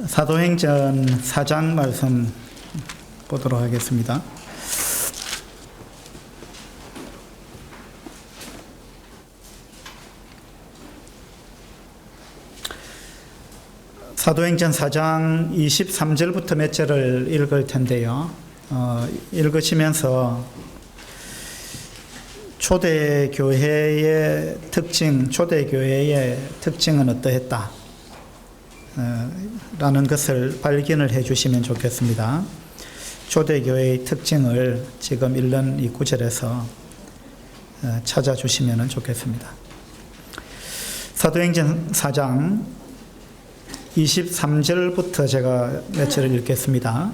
사도행전 4장 말씀 보도록 하겠습니다. 사도행전 4장 23절부터 몇 절을 읽을 텐데요. 읽으시면서 초대교회의 특징은 어떠했다? 라는 것을 발견을 해 주시면 좋겠습니다. 초대교회의 특징을 지금 읽는 이 구절에서 찾아주시면 좋겠습니다. 사도행전 4장 23절부터 제가 몇 절을 읽겠습니다.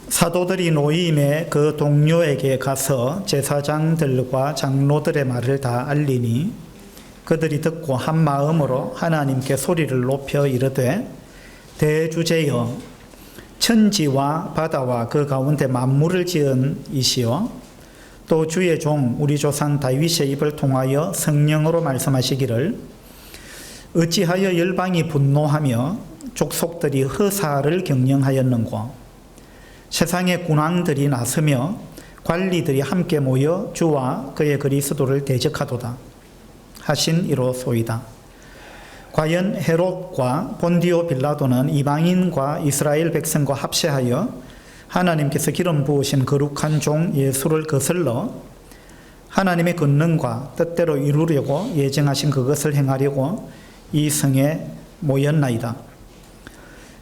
사도들이 노임에 그 동료에게 가서 제사장들과 장로들의 말을 다 알리니 그들이 듣고 한 마음으로 하나님께 소리를 높여 이르되 대주제여 천지와 바다와 그 가운데 만물을 지은 이시여 또 주의 종 우리 조상 다윗의 입을 통하여 성령으로 말씀하시기를 어찌하여 열방이 분노하며 족속들이 허사를 경영하였는고 세상의 군왕들이 나서며 관리들이 함께 모여 주와 그의 그리스도를 대적하도다 하신 이로소이다. 과연 헤롯과 본디오 빌라도는 이방인과 이스라엘 백성과 합세하여 하나님께서 기름 부으신 거룩한 종 예수를 거슬러 하나님의 권능과 뜻대로 이루려고 예정하신 그것을 행하려고 이 성에 모였나이다.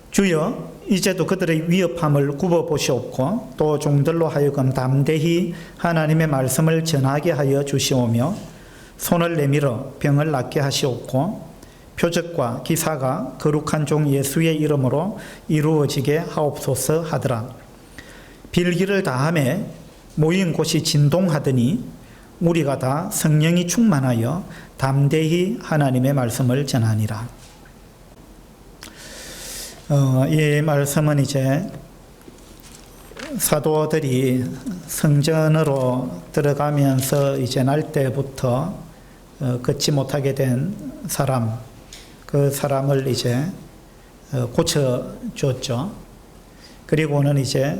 주여 이제도 그들의 위협함을 굽어보시옵고 또 종들로 하여금 담대히 하나님의 말씀을 전하게 하여 주시오며 손을 내밀어 병을 낫게 하시옵고 표적과 기사가 거룩한 종 예수의 이름으로 이루어지게 하옵소서 하더라. 빌기를 다하매 모인 곳이 진동하더니 우리가 다 성령이 충만하여 담대히 하나님의 말씀을 전하니라. 이 말씀은 이제 사도들이 성전으로 들어가면서 이제 날 때부터 걷지 못하게 된 사람, 그 사람을 이제 고쳐줬죠. 그리고는 이제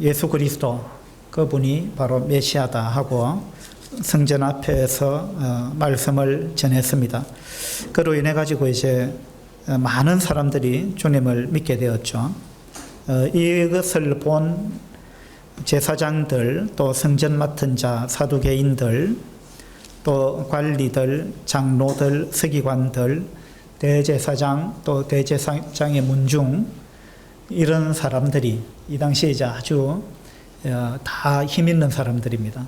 예수 그리스도 그분이 바로 메시아다 하고 성전 앞에서 말씀을 전했습니다. 그로 인해 가지고 이제 많은 사람들이 주님을 믿게 되었죠. 이것을 본 제사장들, 또 성전 맡은 자, 사두개인들, 또 관리들, 장로들, 서기관들, 대제사장, 또 대제사장의 문중, 이런 사람들이 이 당시에 이제 아주 다 힘 있는 사람들입니다.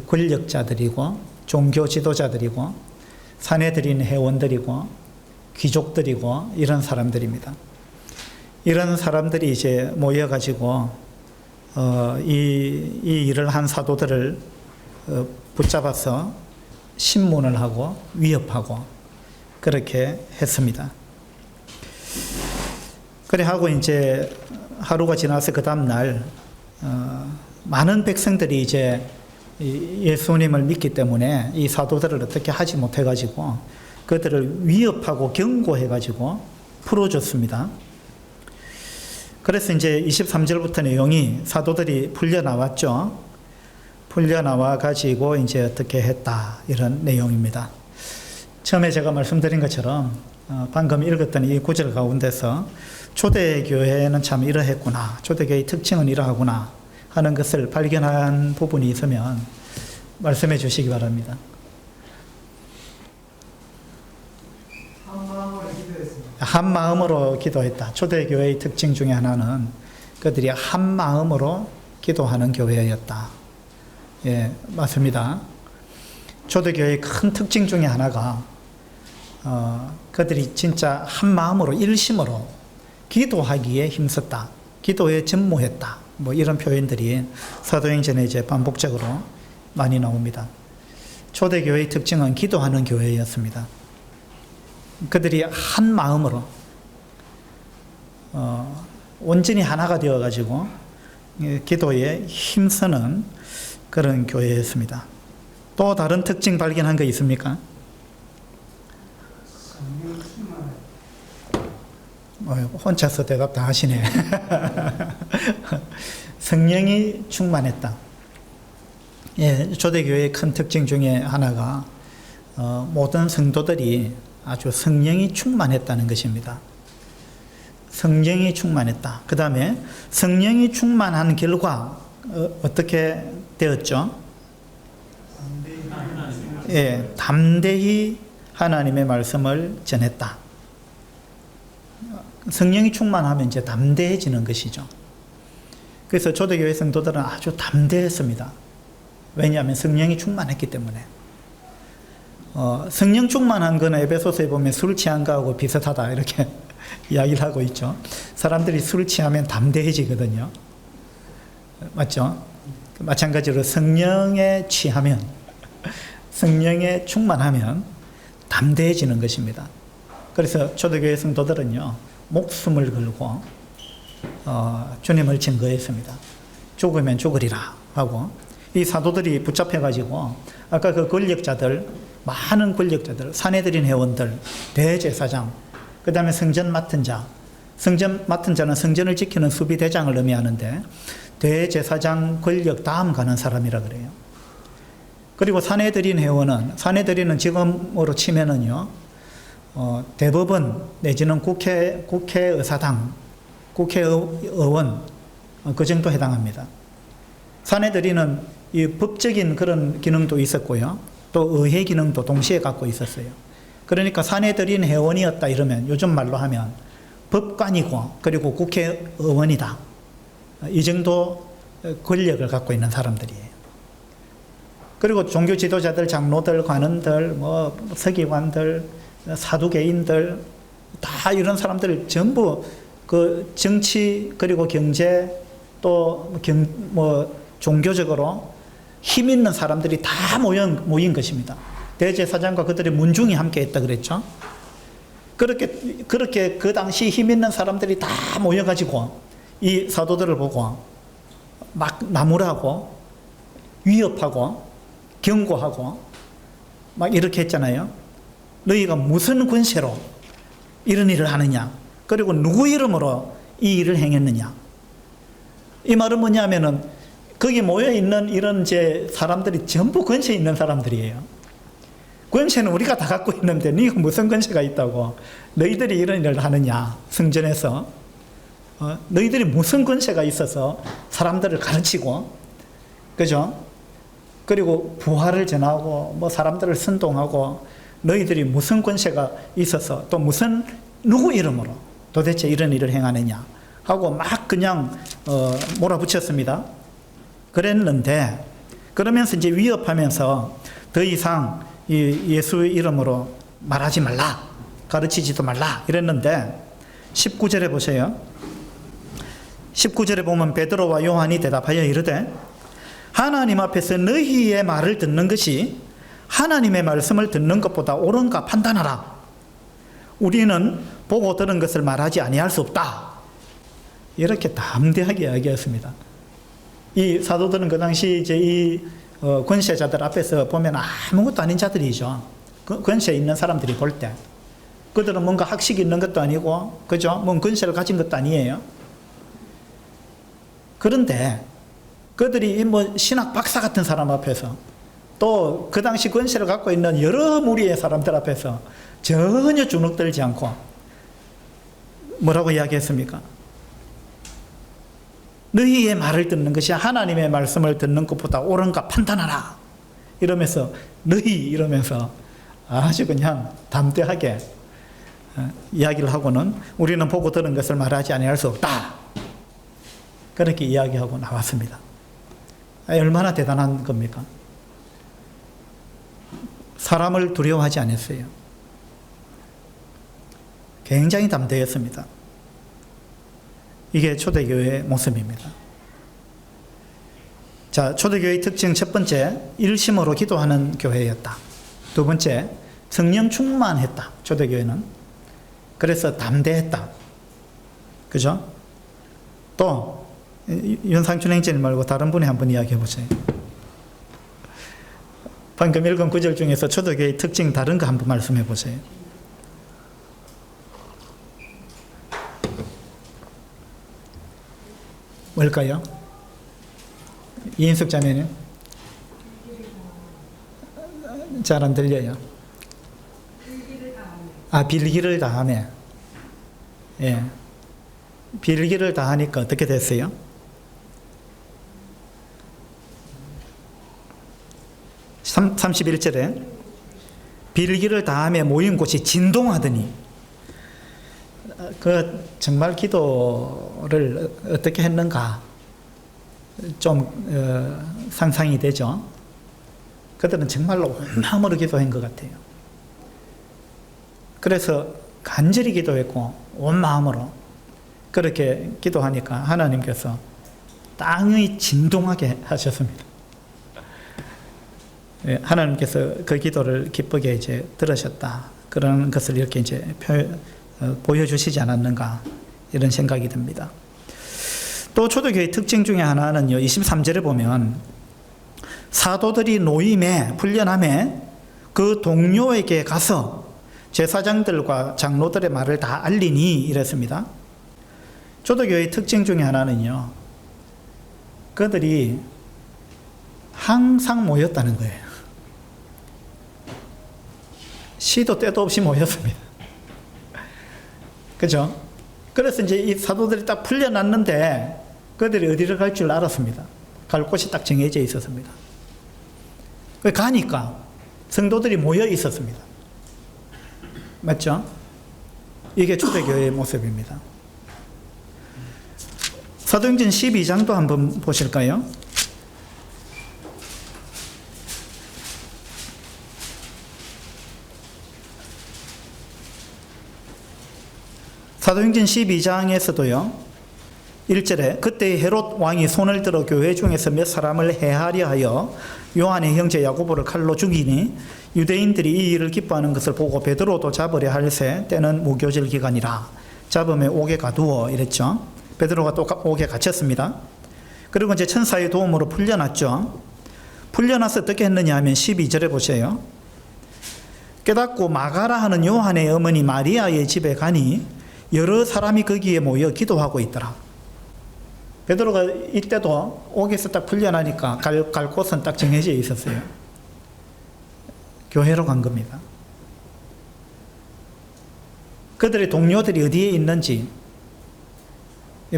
권력자들이고, 종교 지도자들이고, 사내들인 회원들이고, 귀족들이고, 이런 사람들입니다. 이런 사람들이 이제 모여가지고, 이 일을 한 사도들을 붙잡아서 신문을 하고 위협하고 그렇게 했습니다. 그래 하고 이제 하루가 지나서 그 다음날 많은 백성들이 이제 예수님을 믿기 때문에 이 사도들을 어떻게 하지 못해가지고 그들을 위협하고 경고해가지고 풀어줬습니다. 그래서 이제 23절부터 내용이 사도들이 풀려나왔죠. 풀려나와가지고 이제 어떻게 했다, 이런 내용입니다. 처음에 제가 말씀드린 것처럼 방금 읽었던 이 구절 가운데서 초대교회는 참 이러했구나, 초대교회의 특징은 이러하구나 하는 것을 발견한 부분이 있으면 말씀해 주시기 바랍니다. 한 마음으로 기도했다. 초대교회의 특징 중에 하나는 그들이 한 마음으로 기도하는 교회였다. 예, 맞습니다. 초대교회의 큰 특징 중에 하나가 그들이 진짜 한 마음으로 일심으로 기도하기에 힘썼다. 기도에 전무했다. 뭐 이런 표현들이 사도행전에 이제 반복적으로 많이 나옵니다. 초대교회의 특징은 기도하는 교회였습니다. 그들이 한 마음으로 온전히 하나가 되어가지고 기도에 힘쓰는 그런 교회였습니다. 또 다른 특징 발견한 거 있습니까? 혼자서 대답 다 하시네. 성령이 충만했다. 예, 초대교회의 큰 특징 중에 하나가 모든 성도들이 아주 성령이 충만했다는 것입니다. 성령이 충만했다. 그 다음에 성령이 충만한 결과 어떻게 되었죠? 예, 담대히 하나님의 말씀을 전했다. 성령이 충만하면 이제 담대해지는 것이죠. 그래서 초대교회 성도들은 아주 담대했습니다. 왜냐하면 성령이 충만했기 때문에. 성령 충만한 거는 에베소서에 보면 술 취한 거하고 비슷하다 이렇게 이야기를 하고 있죠. 사람들이 술 취하면 담대해지거든요. 맞죠? 마찬가지로 성령에 취하면, 성령에 충만하면 담대해지는 것입니다. 그래서 초대교회 성도들은요, 목숨을 걸고 주님을 증거했습니다. 죽으면 죽으리라 하고, 이 사도들이 붙잡혀가지고 아까 그 권력자들, 많은 권력자들, 사내들인 회원들, 대제사장, 그 다음에 성전 맡은 자, 성전 맡은 자는 성전을 지키는 수비대장을 의미하는데 대제사장 권력 다음 가는 사람이라 그래요. 그리고 사내들인 회원은, 사내들인은 지금으로 치면은요, 대법원 내지는 국회의사당, 국회의원, 그 정도 해당합니다. 사내들인은 이 법적인 그런 기능도 있었고요, 또 의회 기능도 동시에 갖고 있었어요. 그러니까 사내들인 회원이었다 이러면 요즘 말로 하면 법관이고 그리고 국회의원이다. 이 정도 권력을 갖고 있는 사람들이에요. 그리고 종교 지도자들, 장로들, 관원들, 뭐 서기관들, 사두개인들 다 이런 사람들 전부 그 정치 그리고 경제 또 종교적으로 힘 있는 사람들이 다 모인 것입니다. 대제사장과 그들의 문중이 함께 했다 그랬죠. 그렇게 그 당시 힘 있는 사람들이 다 모여가지고 이 사도들을 보고 막 나무라고 위협하고 경고하고 막 이렇게 했잖아요. 너희가 무슨 권세로 이런 일을 하느냐? 그리고 누구 이름으로 이 일을 행했느냐? 이 말은 뭐냐면은 거기 모여 있는 이런 이제 사람들이 전부 권세 있는 사람들이에요. 권세는 우리가 다 갖고 있는데 네가 무슨 권세가 있다고 너희들이 이런 일을 하느냐? 성전에서 너희들이 무슨 권세가 있어서 사람들을 가르치고, 그죠? 그리고 부활을 전하고 뭐 사람들을 선동하고 너희들이 무슨 권세가 있어서 또 누구 이름으로 도대체 이런 일을 행하느냐 하고 막 그냥 몰아붙였습니다. 그랬는데 그러면서 이제 위협하면서 더 이상 예수 이름으로 말하지 말라, 가르치지도 말라 이랬는데 19절에 보세요. 19절에 보면 베드로와 요한이 대답하여 이르되 하나님 앞에서 너희의 말을 듣는 것이 하나님의 말씀을 듣는 것보다 옳은가 판단하라. 우리는 보고 들은 것을 말하지 아니할 수 없다. 이렇게 담대하게 이야기했습니다. 이 사도들은 그 당시 이제 이 권세자들 앞에서 보면 아무것도 아닌 자들이죠. 권세 있는 사람들이 볼 때. 그들은 뭔가 학식이 있는 것도 아니고, 그죠? 뭔 권세를 가진 것도 아니에요. 그런데 그들이 뭐 신학 박사 같은 사람 앞에서 또 그 당시 권세를 갖고 있는 여러 무리의 사람들 앞에서 전혀 주눅들지 않고 뭐라고 이야기했습니까? 너희의 말을 듣는 것이 하나님의 말씀을 듣는 것보다 옳은가 판단하라. 이러면서 이러면서 아주 그냥 담대하게 이야기를 하고는 우리는 보고 들은 것을 말하지 아니할 수 없다. 그렇게 이야기하고 나왔습니다. 얼마나 대단한 겁니까? 사람을 두려워하지 않았어요. 굉장히 담대했습니다. 이게 초대교회의 모습입니다. 자, 초대교회의 특징 첫 번째, 일심으로 기도하는 교회였다. 두 번째, 성령 충만했다. 초대교회는. 그래서 담대했다. 그죠? 또 윤상춘 행진이 말고 다른 분이 한번 이야기해 보세요. 방금 읽은 구절 중에서 초대교회의 특징 다른 거 한번 말씀해 보세요. 뭘까요? 이인숙 자매는? 잘 안 들려요. 빌기를 다하며. 예. 빌기를 다하니까 어떻게 됐어요? 참 31절에 빌기를 다하며 모인 곳이 진동하더니, 정말 기도를 어떻게 했는가 좀 상상이 되죠. 그들은 정말로 온 마음으로 기도한 것 같아요. 그래서 간절히 기도했고 온 마음으로 그렇게 기도하니까 하나님께서 땅이 진동하게 하셨습니다. 하나님께서 그 기도를 기쁘게 이제 들으셨다. 그런 것을 이렇게 이제 보여주시지 않았는가, 이런 생각이 듭니다. 또 초대교회 특징 중에 하나는요, 23절에 보면 사도들이 노임에 풀려남에 그 동료에게 가서 제사장들과 장로들의 말을 다 알리니, 이랬습니다. 초대교회의 특징 중에 하나는요, 그들이 항상 모였다는 거예요. 시도 때도 없이 모였습니다. 그죠? 그래서 이제 이 사도들이 딱 풀려났는데 그들이 어디를 갈 줄 알았습니다. 갈 곳이 딱 정해져 있었습니다. 가니까 성도들이 모여 있었습니다. 맞죠? 이게 초대교회의 모습입니다. 사도행전 12장도 한번 보실까요? 사도행전 12장에서도요, 1절에 그때 헤롯 왕이 손을 들어 교회 중에서 몇 사람을 해하려 하여 요한의 형제 야고보를 칼로 죽이니 유대인들이 이 일을 기뻐하는 것을 보고 베드로도 잡으려 할새 때는 무교절 기간이라 잡음에 옥에 가두어, 이랬죠. 베드로가 또 옥에 갇혔습니다. 그리고 이제 천사의 도움으로 풀려났죠. 풀려나서 어떻게 했느냐 하면 12절에 보세요. 깨닫고 마가라 하는 요한의 어머니 마리아의 집에 가니 여러 사람이 거기에 모여 기도하고 있더라. 베드로가 이때도 옥에서 딱 풀려나니까 갈 곳은 딱 정해져 있었어요. 교회로 간 겁니다. 그들의 동료들이 어디에 있는지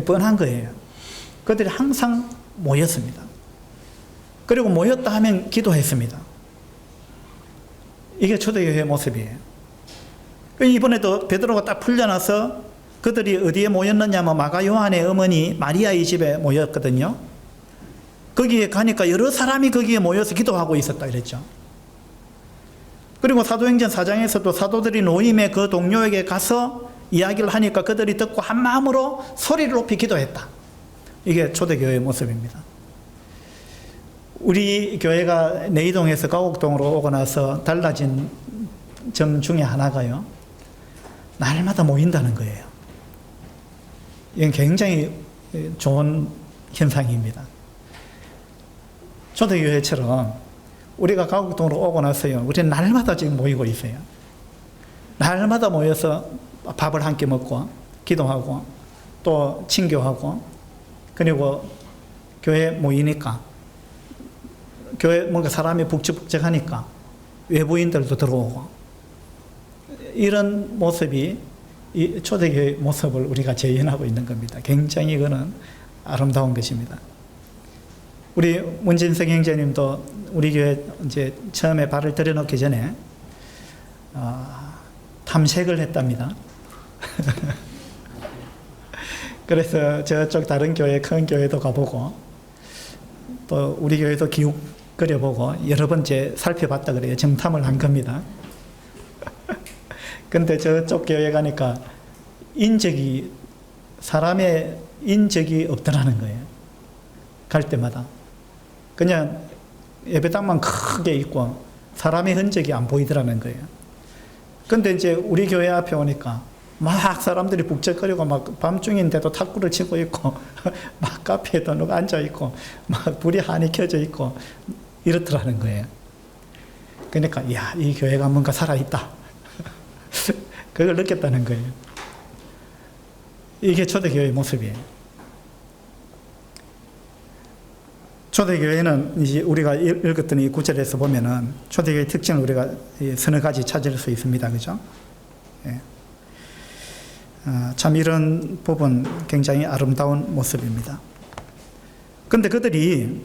뻔한 거예요. 그들이 항상 모였습니다. 그리고 모였다 하면 기도했습니다. 이게 초대교회의 모습이에요. 이번에도 베드로가 딱 풀려나서 그들이 어디에 모였느냐면 마가 요한의 어머니 마리아의 집에 모였거든요. 거기에 가니까 여러 사람이 거기에 모여서 기도하고 있었다 그랬죠. 그리고 사도행전 4장에서도 사도들이 노임에 그 동료에게 가서 이야기를 하니까 그들이 듣고 한 마음으로 소리를 높이 기도했다. 이게 초대교회의 모습입니다. 우리 교회가 내이동에서 가옥동으로 오고 나서 달라진 점 중에 하나가요, 날마다 모인다는 거예요. 이건 굉장히 좋은 현상입니다. 초대교회처럼 우리가 가옥동으로 오고 나서요, 우리는 날마다 지금 모이고 있어요. 날마다 모여서 밥을 함께 먹고 기도하고 또 친교하고, 그리고 교회 모이니까 교회 뭔가 사람이 북적북적하니까 외부인들도 들어오고, 이런 모습이 이 초대교회 모습을 우리가 재현하고 있는 겁니다. 굉장히 이거는 아름다운 것입니다. 우리 문진석 형제님도 우리 교회 이제 처음에 발을 들여놓기 전에 탐색을 했답니다. 그래서 저쪽 다른 교회, 큰 교회도 가보고 또 우리 교회도 기웃 그려보고 여러 번째 살펴봤다 그래요. 정탐을 한 겁니다. 근데 저쪽 교회 가니까 사람의 인적이 없더라는 거예요. 갈 때마다. 그냥 예배당만 크게 있고 사람의 흔적이 안 보이더라는 거예요. 근데 이제 우리 교회 앞에 오니까 막 사람들이 북적거리고 막 밤중인데도 탁구를 치고 있고 막 카페에도 누가 앉아있고 막 불이 한이 켜져 있고 이렇더라는 거예요. 그러니까 이야, 이 교회가 뭔가 살아있다. 그걸 느꼈다는 거예요. 이게 초대교회의 모습이에요. 초대교회는 이제 우리가 읽었던 이 구절에서 보면은 초대교회 특징을 우리가 서너 가지 찾을 수 있습니다. 그죠? 예. 참 이런 부분 굉장히 아름다운 모습입니다. 근데 그들이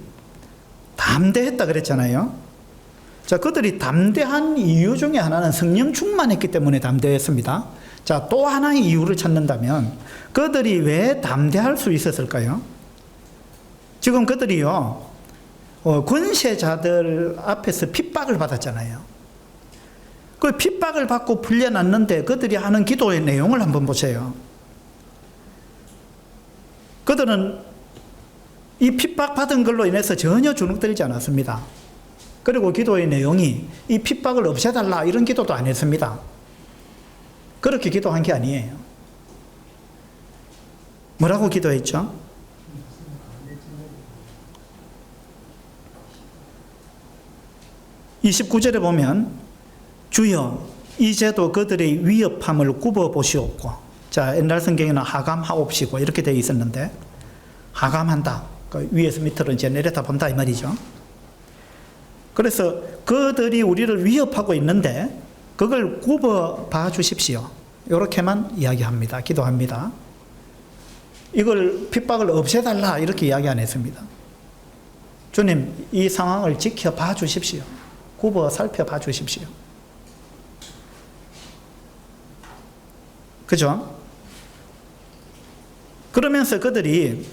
담대했다 그랬잖아요. 자, 그들이 담대한 이유 중에 하나는 성령 충만했기 때문에 담대했습니다. 자, 또 하나의 이유를 찾는다면 그들이 왜 담대할 수 있었을까요? 지금 그들이요, 권세자들 앞에서 핍박을 받았잖아요. 그 핍박을 받고 풀려났는데 그들이 하는 기도의 내용을 한번 보세요. 그들은 이 핍박받은 걸로 인해서 전혀 주눅들지 않았습니다. 그리고 기도의 내용이 이 핍박을 없애달라 이런 기도도 안 했습니다. 그렇게 기도한 게 아니에요. 뭐라고 기도했죠? 29절에 보면 주여 이제도 그들의 위협함을 굽어보시옵고, 자, 옛날 성경에는 하감하옵시고 이렇게 되어 있었는데 하감한다. 그 위에서 밑으로 이제 내려다 본다 이 말이죠. 그래서 그들이 우리를 위협하고 있는데 그걸 굽어봐 주십시오. 이렇게만 이야기합니다. 기도합니다. 이걸 핍박을 없애달라 이렇게 이야기 안 했습니다. 주님, 이 상황을 지켜봐 주십시오. 굽어 살펴봐 주십시오. 그죠? 그러면서 그들이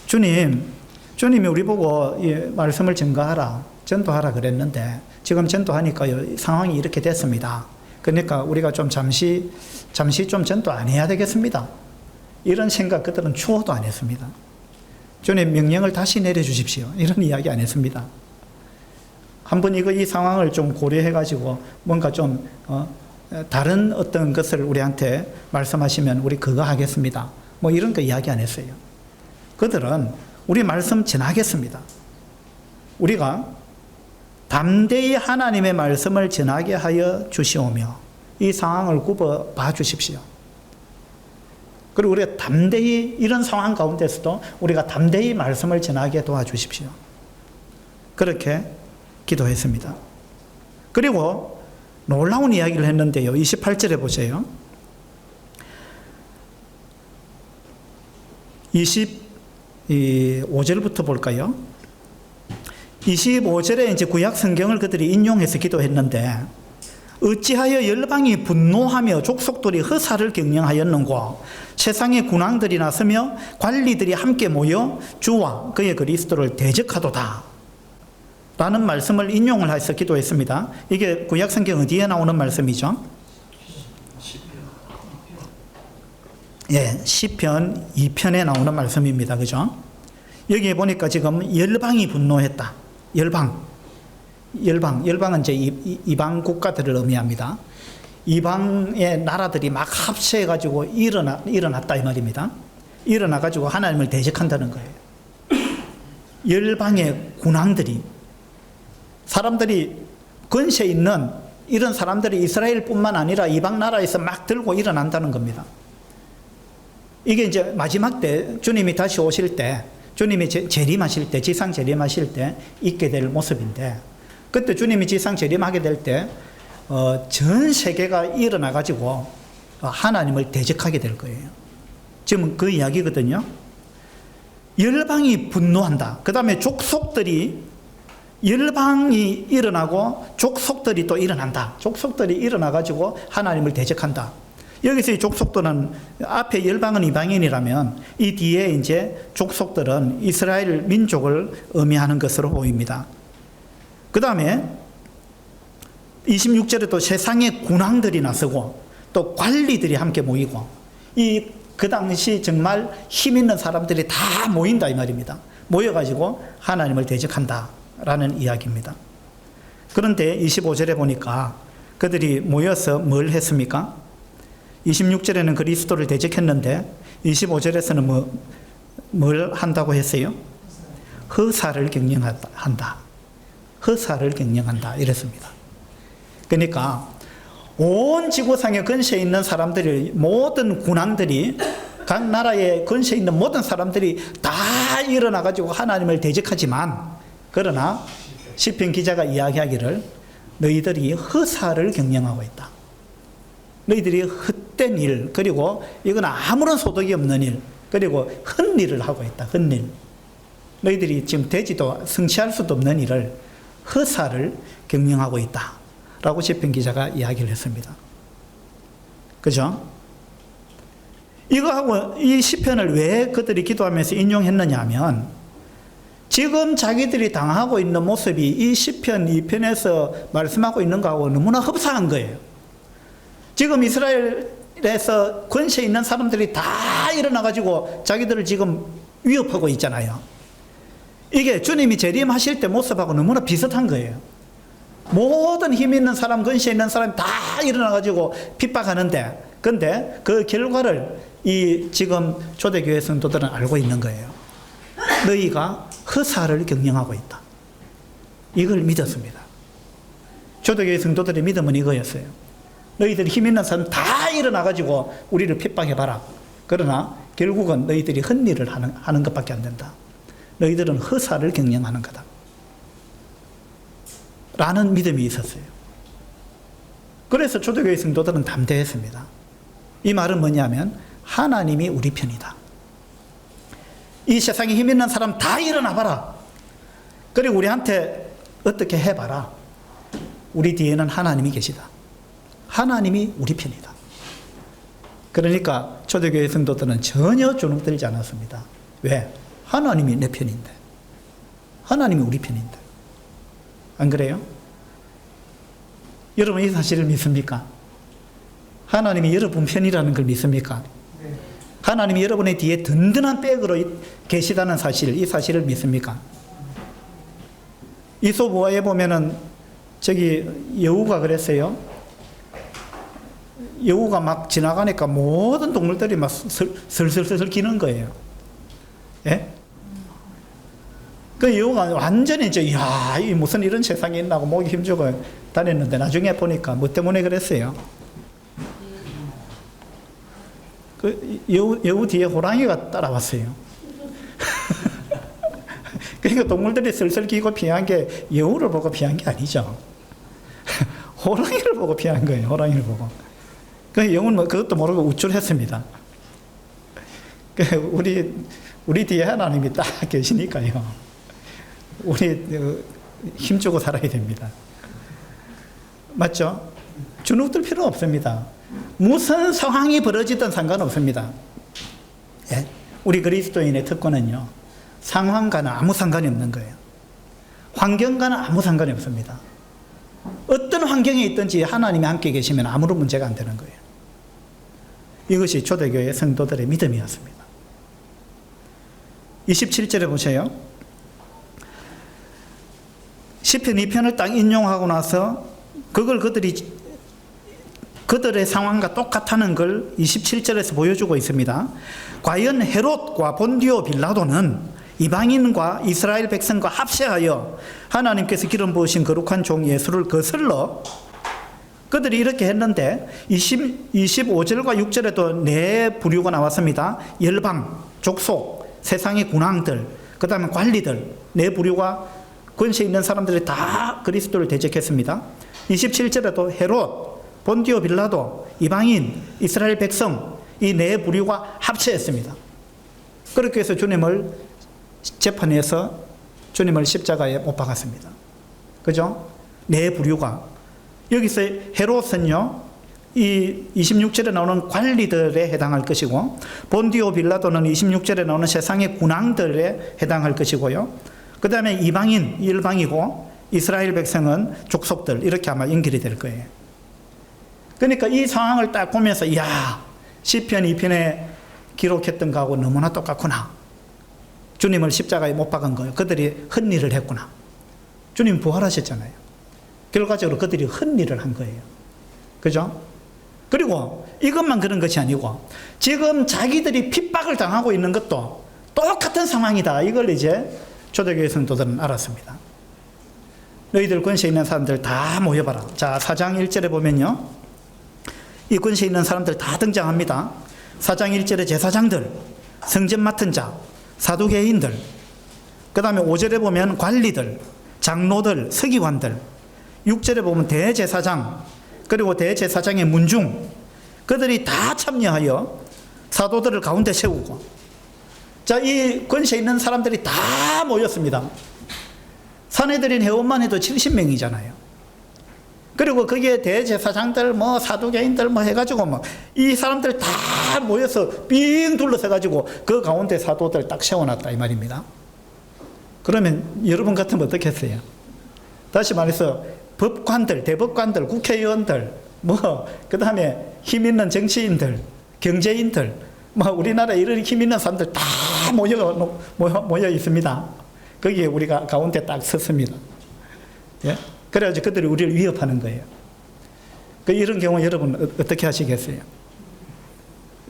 주님이 우리 보고 이 말씀을 증거하라, 전도하라 그랬는데 지금 전도하니까요, 상황이 이렇게 됐습니다. 그러니까 우리가 좀 잠시 좀 전도 안 해야 되겠습니다. 이런 생각 그들은 추호도 안 했습니다. 주님, 명령을 다시 내려주십시오. 이런 이야기 안 했습니다. 한번 이 상황을 좀 고려해가지고 뭔가 좀 다른 어떤 것을 우리한테 말씀하시면 우리 그거 하겠습니다. 뭐 이런 거 이야기 안 했어요. 그들은 우리 말씀 전하겠습니다. 우리가 담대히 하나님의 말씀을 전하게 하여 주시오며 이 상황을 굽어 봐 주십시오. 그리고 우리가 담대히 이런 상황 가운데서도 우리가 담대히 말씀을 전하게 도와주십시오. 그렇게 기도했습니다. 그리고 놀라운 이야기를 했는데요. 28절에 보세요. 25절부터 볼까요? 25절에 이제 구약 성경을 그들이 인용해서 기도했는데 어찌하여 열방이 분노하며 족속들이 허사를 경영하였는고 세상의 군왕들이 나서며 관리들이 함께 모여 주와 그의 그리스도를 대적하도다 라는 말씀을 인용을 해서 기도했습니다. 이게 구약 성경 어디에 나오는 말씀이죠? 예, 시편 2편에 나오는 말씀입니다. 그죠? 여기에 보니까 지금 열방이 분노했다. 열방은 이제 이방 국가들을 의미합니다. 이방의 나라들이 막 합세해가지고 일어났다 이 말입니다. 일어나가지고 하나님을 대적한다는 거예요. 열방의 군왕들이, 사람들이 권세 있는 이런 사람들이 이스라엘뿐만 아니라 이방 나라에서 막 들고 일어난다는 겁니다. 이게 이제 마지막 때 주님이 다시 오실 때, 주님이 재림하실 때, 지상 재림하실 때 있게 될 모습인데, 그때 주님이 지상 재림하게 될 때 전 세계가 일어나가지고 하나님을 대적하게 될 거예요. 지금 그 이야기거든요. 열방이 분노한다. 그 다음에 열방이 일어나고 족속들이 또 일어난다. 족속들이 일어나가지고 하나님을 대적한다. 여기서 이 족속들은 앞에 열방은 이방인이라면 이 뒤에 이제 족속들은 이스라엘 민족을 의미하는 것으로 보입니다. 그 다음에 26절에 또 세상의 군왕들이 나서고 또 관리들이 함께 모이고 그 당시 정말 힘 있는 사람들이 다 모인다 이 말입니다. 모여가지고 하나님을 대적한다 라는 이야기입니다. 그런데 25절에 보니까 그들이 모여서 뭘 했습니까? 26절에는 그리스도를 대적했는데 25절에서는 뭘 한다고 했어요? 허사를 경영한다. 허사를 경영한다 이랬습니다. 그러니까 온 지구상에 권세 있는 사람들이, 모든 군왕들이, 각 나라에 권세 있는 모든 사람들이 다 일어나가지고 하나님을 대적하지만 그러나 시편 기자가 이야기하기를 너희들이 허사를 경영하고 있다. 너희들이 헛된 일, 그리고 이건 아무런 소득이 없는 일, 그리고 헛일을 하고 있다. 헛일. 너희들이 지금 되지도 성취할 수도 없는 일을 허사를 경영하고 있다. 라고 시편 기자가 이야기를 했습니다. 그죠? 이거하고 이 시편을 왜 그들이 기도하면서 인용했느냐 하면 지금 자기들이 당하고 있는 모습이 이 시편 2편에서 말씀하고 있는 거하고 너무나 흡사한 거예요. 지금 이스라엘에서 권세 있는 사람들이 다 일어나가지고 자기들을 지금 위협하고 있잖아요. 이게 주님이 재림하실 때 모습하고 너무나 비슷한 거예요. 모든 힘 있는 사람, 권세 있는 사람이 다 일어나가지고 핍박하는데, 근데 그 결과를 이 지금 초대교회 성도들은 알고 있는 거예요. 너희가 허사를 경영하고 있다. 이걸 믿었습니다. 초대교회 성도들의 믿음은 이거였어요. 너희들이 힘 있는 사람 다 일어나가지고 우리를 핍박해봐라. 그러나 결국은 너희들이 헛일을 하는 것밖에 안 된다. 너희들은 허사를 경영하는 거다. 라는 믿음이 있었어요. 그래서 초대교회 성도들은 담대했습니다. 이 말은 뭐냐면 하나님이 우리 편이다. 이 세상에 힘 있는 사람 다 일어나봐라. 그리고 우리한테 어떻게 해봐라. 우리 뒤에는 하나님이 계시다. 하나님이 우리 편이다. 그러니까 초대교회 성도들은 전혀 주눅들지 않았습니다. 왜? 하나님이 내 편인데. 하나님이 우리 편인데. 안 그래요? 여러분 이 사실을 믿습니까? 하나님이 여러분 편이라는 걸 믿습니까? 하나님이 여러분의 뒤에 든든한 백으로 계시다는 사실, 이 사실을 믿습니까? 이솝우화에 보면은 저기 여우가 그랬어요. 여우가 막 지나가니까 모든 동물들이 막 슬슬슬슬 기는 거예요. 예? 그 여우가 완전히 야, 이 무슨 이런 세상이 있나 하고 목이 힘주고 다녔는데 나중에 보니까 뭐 때문에 그랬어요? 그 여우 뒤에 호랑이가 따라왔어요. 그러니까 동물들이 슬슬 기고 피한 게 여우를 보고 피한 게 아니죠. 호랑이를 보고 피한 거예요. 호랑이를 보고. 그 여우는 뭐 그것도 모르고 우쭐했습니다. 우리 뒤에 하나님이 딱 계시니까요. 우리 힘주고 살아야 됩니다. 맞죠? 주눅들 필요 없습니다. 무슨 상황이 벌어지든 상관없습니다. 예? 우리 그리스도인의 특권은요, 상황과는 아무 상관이 없는 거예요. 환경과는 아무 상관이 없습니다. 어떤 환경에 있든지 하나님이 함께 계시면 아무런 문제가 안 되는 거예요. 이것이 초대교회 성도들의 믿음이었습니다. 27절에 보세요. 시편 2편을 딱 인용하고 나서 그걸 그들의 상황과 똑같다는 걸 27절에서 보여주고 있습니다. 과연 헤롯과 본디오 빌라도는 이방인과 이스라엘 백성과 합세하여 하나님께서 기름 부으신 거룩한 종 예수를 거슬러 그들이 이렇게 했는데 25절과 6절에도 네 부류가 나왔습니다. 열방, 족속, 세상의 군왕들, 그 다음에 관리들, 네 부류가 권세 있는 사람들이 다 그리스도를 대적했습니다. 27절에도 헤롯, 본디오 빌라도, 이방인, 이스라엘 백성 이 네 부류가 합체했습니다. 그렇게 해서 주님을 재판해서 주님을 십자가에 못 박았습니다. 그죠? 네 부류가. 여기서 헤롯은요, 이 26절에 나오는 관리들에 해당할 것이고, 본디오 빌라도는 26절에 나오는 세상의 군왕들에 해당할 것이고요. 그 다음에 이방인, 일방이고, 이스라엘 백성은 족속들, 이렇게 아마 연결이 될 거예요. 그러니까 이 상황을 딱 보면서, 이야, 시편 2편에 기록했던 거하고 너무나 똑같구나. 주님을 십자가에 못 박은 거예요. 그들이 헛일을 했구나. 주님 부활하셨잖아요. 결과적으로 그들이 헛일을 한 거예요. 그죠? 그리고 이것만 그런 것이 아니고 지금 자기들이 핍박을 당하고 있는 것도 똑같은 상황이다. 이걸 이제 초대교회 성도들은 알았습니다. 너희들 권세 있는 사람들 다 모여봐라. 자, 4장 1절에 보면요, 이 권세 있는 사람들 다 등장합니다. 4장 1절에 제사장들, 성전 맡은 자, 사두개인들, 그 다음에 5절에 보면 관리들, 장로들, 서기관들, 6절에 보면 대제사장, 그리고 대제사장의 문중, 그들이 다 참여하여 사도들을 가운데 세우고, 자, 이 권세 있는 사람들이 다 모였습니다. 산헤드린 회원만 해도 70명이잖아요. 그리고 거기에 대제사장들, 뭐 사두개인들 뭐 해가지고 뭐 이 사람들 다 모여서 빙 둘러서가지고 그 가운데 사도들 딱 세워놨다 이 말입니다. 그러면 여러분 같으면 어떻게 했어요? 다시 말해서 법관들, 대법관들, 국회의원들, 뭐 그 다음에 힘 있는 정치인들, 경제인들, 뭐 우리나라에 이런 힘 있는 사람들 다 모여 있습니다. 거기에 우리가 가운데 딱 섰습니다. 예? 그래가지고 그들이 우리를 위협하는 거예요. 이런 경우 여러분 어떻게 하시겠어요?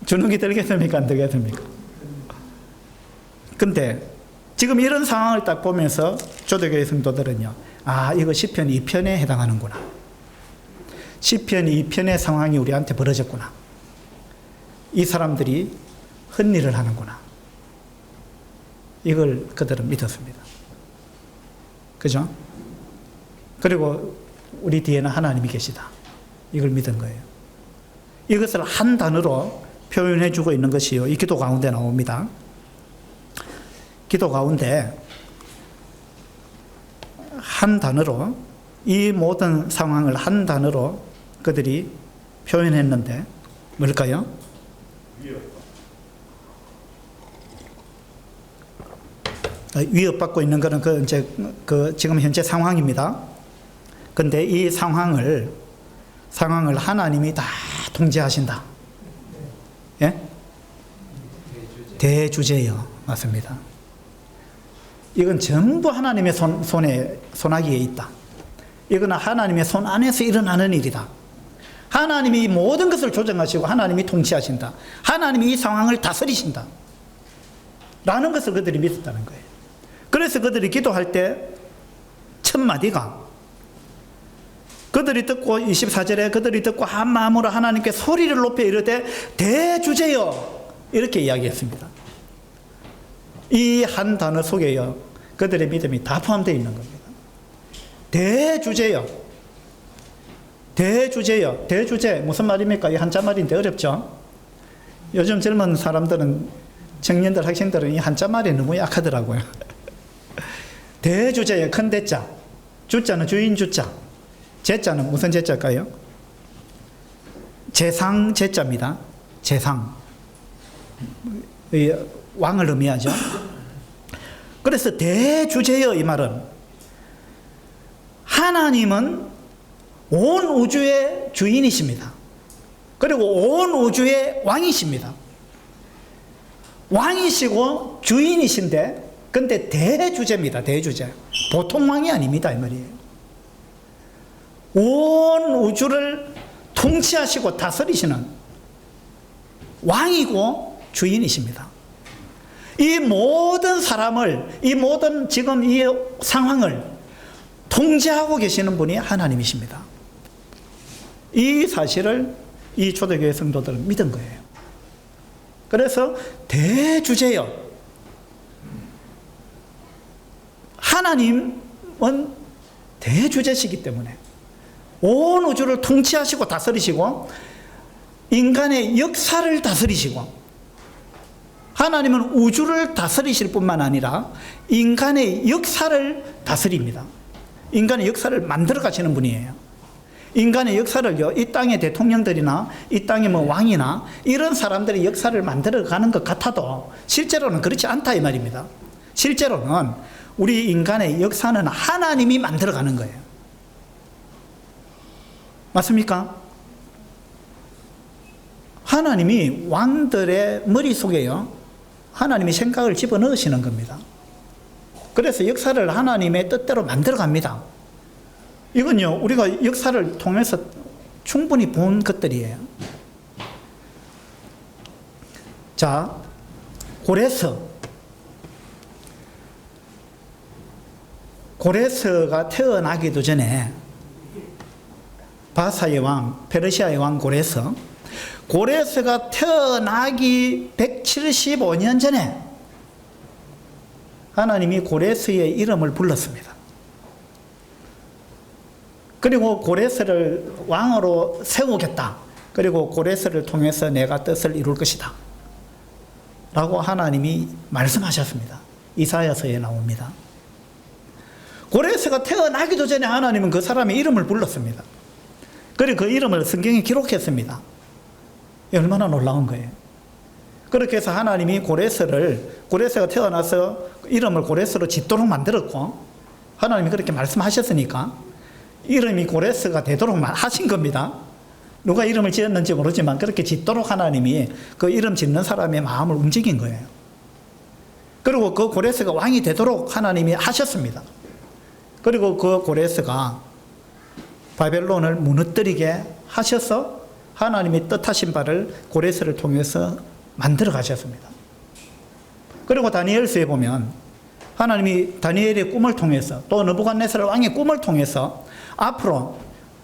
주눅이 들겠습니까? 안 들겠습니까? 근데 지금 이런 상황을 딱 보면서 초대교회 성도들은요, 아, 이거 시편 2편에 해당하는구나. 시편 2편의 상황이 우리한테 벌어졌구나. 이 사람들이 헛일을 하는구나. 이걸 그들은 믿었습니다. 그죠? 그리고 우리 뒤에는 하나님이 계시다. 이걸 믿은 거예요. 이것을 한 단어로 표현해 주고 있는 것이요, 이 기도 가운데 나옵니다. 기도 가운데 한 단어로, 이 모든 상황을 한 단어로 그들이 표현했는데 뭘까요? 위협받고 있는 것은 지금 현재 상황입니다. 근데 이 상황을 하나님이 다 통제하신다. 예? 대주제요. 맞습니다. 이건 전부 하나님의 손아귀에 있다. 이거는 하나님의 손 안에서 일어나는 일이다. 하나님이 모든 것을 조정하시고 하나님이 통치하신다. 하나님이 이 상황을 다스리신다. 라는 것을 그들이 믿었다는 거예요. 그래서 그들이 기도할 때 첫 마디가, 그들이 듣고 24절에 그들이 듣고 한 마음으로 하나님께 소리를 높여 이르되 대주제여, 이렇게 이야기했습니다. 이 한 단어 속에요, 그들의 믿음이 다 포함되어 있는 겁니다. 대주제여, 대주제여. 대주제 무슨 말입니까? 이 한자말인데 어렵죠? 요즘 젊은 사람들은, 청년들, 학생들은 이 한자말이 너무 약하더라고요. 대주제여, 큰 대자, 주자는 주인 주자, 제자는 무슨 제자일까요? 재상 제자입니다. 재상, 왕을 의미하죠. 그래서 대주제여, 이 말은 하나님은 온 우주의 주인이십니다. 그리고 온 우주의 왕이십니다. 왕이시고 주인이신데, 근데 대주제입니다. 대주제. 보통 왕이 아닙니다, 이 말이에요. 온 우주를 통치하시고 다스리시는 왕이고 주인이십니다. 이 모든 사람을, 이 모든 지금 이 상황을 통제하고 계시는 분이 하나님이십니다. 이 사실을 이 초대교회 성도들은 믿은 거예요. 그래서 대주제여, 하나님은 대주제시기 때문에 온 우주를 통치하시고 다스리시고 인간의 역사를 다스리시고, 하나님은 우주를 다스리실 뿐만 아니라 인간의 역사를 다스립니다. 인간의 역사를 만들어 가시는 분이에요. 인간의 역사를요, 이 땅의 대통령들이나 이 땅의 뭐 왕이나 이런 사람들이 역사를 만들어 가는 것 같아도 실제로는 그렇지 않다 이 말입니다. 실제로는 우리 인간의 역사는 하나님이 만들어 가는 거예요. 맞습니까? 하나님이 왕들의 머릿속에요, 하나님이 생각을 집어넣으시는 겁니다. 그래서 역사를 하나님의 뜻대로 만들어 갑니다. 이건요, 우리가 역사를 통해서 충분히 본 것들이에요. 자, 고레스가 태어나기도 전에 바사의 왕, 페르시아의 왕 고레스가 태어나기 175년 전에 하나님이 고레스의 이름을 불렀습니다. 그리고 고레스를 왕으로 세우겠다. 그리고 고레스를 통해서 내가 뜻을 이룰 것이다. 라고 하나님이 말씀하셨습니다. 이사야서에 나옵니다. 고레스가 태어나기도 전에 하나님은 그 사람의 이름을 불렀습니다. 그리고 그 이름을 성경에 기록했습니다. 얼마나 놀라운 거예요. 그렇게 해서 하나님이 고레스가 태어나서 이름을 고레스로 짓도록 만들었고, 하나님이 그렇게 말씀하셨으니까 이름이 고레스가 되도록 하신 겁니다. 누가 이름을 지었는지 모르지만 그렇게 짓도록 하나님이 그 이름 짓는 사람의 마음을 움직인 거예요. 그리고 그 고레스가 왕이 되도록 하나님이 하셨습니다. 그리고 그 고레스가 바벨론을 무너뜨리게 하셔서 하나님이 뜻하신 바를 고레스를 통해서 만들어 가셨습니다. 그리고 다니엘서에 보면 하나님이 다니엘의 꿈을 통해서 또 느부갓네살 왕의 꿈을 통해서 앞으로,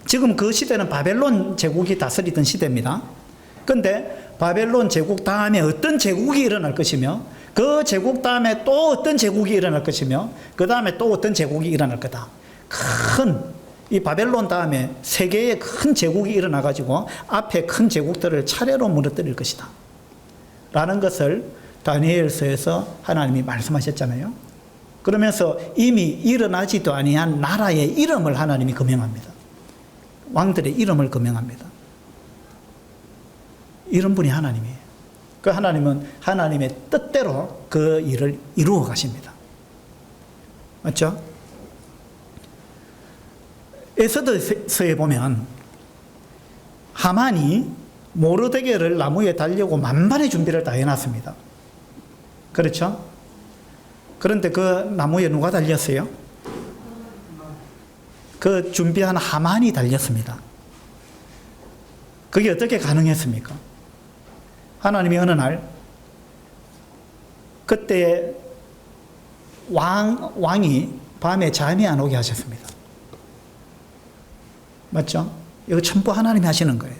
지금 그 시대는 바벨론 제국이 다스리던 시대입니다. 그런데 바벨론 제국 다음에 어떤 제국이 일어날 것이며, 그 제국 다음에 또 어떤 제국이 일어날 것이며, 그 다음에 또 어떤 제국이 일어날 거다. 이 바벨론 다음에 세 개의 큰 제국이 일어나 가지고 앞에 큰 제국들을 차례로 무너뜨릴 것이다. 라는 것을 다니엘서에서 하나님이 말씀하셨잖아요. 그러면서 이미 일어나지도 아니한 나라의 이름을 하나님이 금명합니다. 왕들의 이름을 금명합니다. 이런 분이 하나님이에요. 그 하나님은 하나님의 뜻대로 그 일을 이루어 가십니다. 맞죠? 에스더서에 보면 하만이 모르드게를 나무에 달려고 만반의 준비를 다 해놨습니다. 그렇죠? 그런데 그 나무에 누가 달렸어요? 그 준비한 하만이 달렸습니다. 그게 어떻게 가능했습니까? 하나님이 어느 날 그때 왕이 밤에 잠이 안 오게 하셨습니다. 맞죠? 이거 전부 하나님이 하시는 거예요.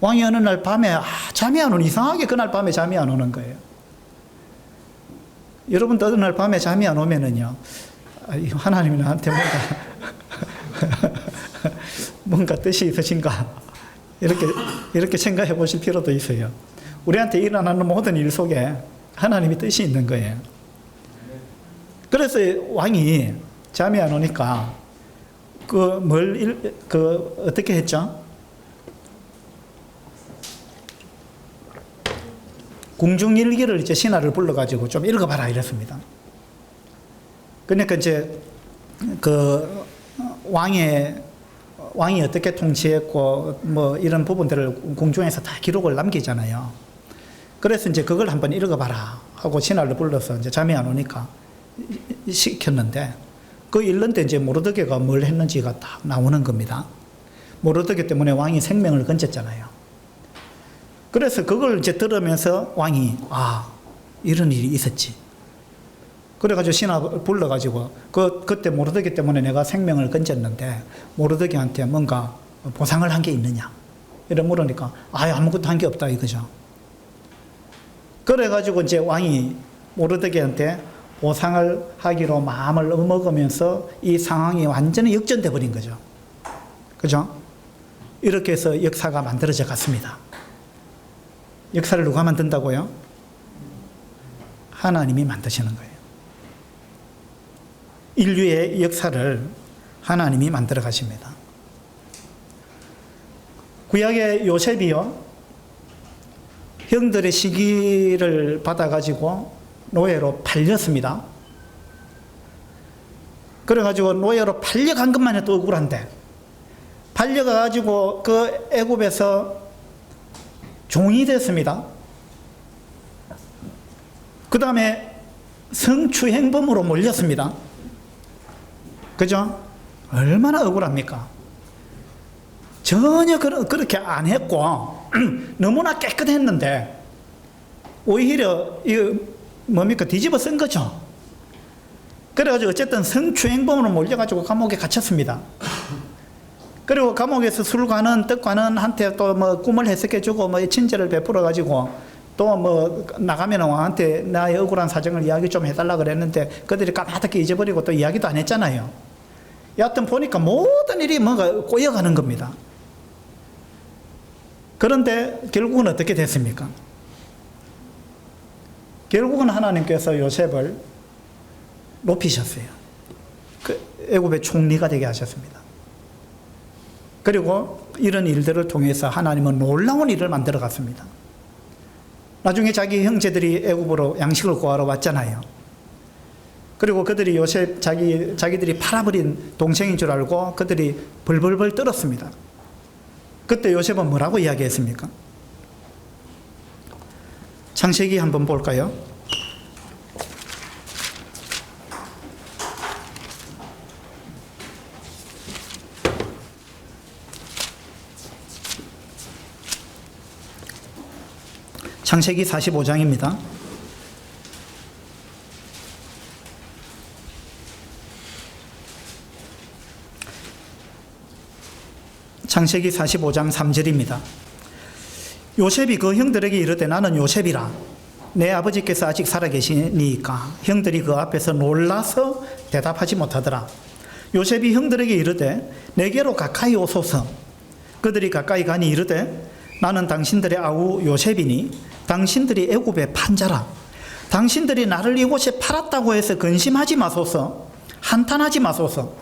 왕이 어느 날 밤에 잠이 안 오는, 이상하게 그날 밤에 잠이 안 오는 거예요. 여러분도 어느 날 밤에 잠이 안 오면은요, 하나님이 나한테 뭔가 뜻이 있으신가, 이렇게 생각해 보실 필요도 있어요. 우리한테 일어나는 모든 일 속에 하나님이 뜻이 있는 거예요. 그래서 왕이 잠이 안 오니까 어떻게 했죠? 궁중일기를 이제 신하를 불러가지고 좀 읽어봐라 이랬습니다. 그러니까 이제 왕이 어떻게 통치했고 뭐 이런 부분들을 궁중에서 다 기록을 남기잖아요. 그래서 이제 그걸 한번 읽어봐라 하고 신하를 불러서 이제 잠이 안 오니까 시켰는데, 그 읽는데 이제 모르드게가 뭘 했는지가 딱 나오는 겁니다. 모르드게 때문에 왕이 생명을 건졌잖아요. 그래서 그걸 이제 들으면서 왕이 이런 일이 있었지. 그래가지고 신하 불러가지고 그때 모르드게 때문에 내가 생명을 건졌는데 모르드게한테 뭔가 보상을 한 게 있느냐 이래 물으니까 아무것도 한 게 없다 이거죠. 그래가지고 이제 왕이 모르드게한테 보상을 하기로 마음을 먹으면서 이 상황이 완전히 역전돼 버린 거죠. 그죠? 이렇게 해서 역사가 만들어져 갔습니다. 역사를 누가 만든다고요? 하나님이 만드시는 거예요. 인류의 역사를 하나님이 만들어 가십니다. 구약의 요셉이요, 형들의 시기를 받아가지고 노예로 팔렸습니다. 그래가지고 노예로 팔려간 것만 해도 억울한데, 팔려가가지고 그 애굽에서 종이 됐습니다. 그 다음에 성추행범으로 몰렸습니다. 그죠? 얼마나 억울합니까? 전혀 그렇게 안 했고 너무나 깨끗했는데 오히려 뒤집어 쓴 거죠. 그래가지고 어쨌든 성추행범으로 몰려가지고 감옥에 갇혔습니다. 그리고 감옥에서 술과는 떡과는 한테 또 뭐 꿈을 해석해주고 뭐 친절을 베풀어가지고 또 뭐 나가면 왕한테 나의 억울한 사정을 이야기 좀 해달라 그랬는데 그들이 까맣게 잊어버리고 또 이야기도 안 했잖아요. 여하튼 보니까 모든 일이 뭔가 꼬여가는 겁니다. 그런데 결국은 어떻게 됐습니까? 결국은 하나님께서 요셉을 높이셨어요. 그 애굽의 총리가 되게 하셨습니다. 그리고 이런 일들을 통해서 하나님은 놀라운 일을 만들어 갔습니다. 나중에 자기 형제들이 애굽으로 양식을 구하러 왔잖아요. 그리고 그들이 요셉 자기들이 팔아버린 동생인 줄 알고 그들이 벌벌벌 떨었습니다. 그때 요셉은 뭐라고 이야기했습니까? 창세기 한번 볼까요? 창세기 45장입니다. 창세기 45장 3절입니다. 요셉이 그 형들에게 이르되 나는 요셉이라 내 아버지께서 아직 살아계시니까 형들이 그 앞에서 놀라서 대답하지 못하더라. 요셉이 형들에게 이르되 내게로 가까이 오소서. 그들이 가까이 가니 이르되 나는 당신들의 아우 요셉이니 당신들이 애굽의 판자라. 당신들이 나를 이곳에 팔았다고 해서 근심하지 마소서. 한탄하지 마소서.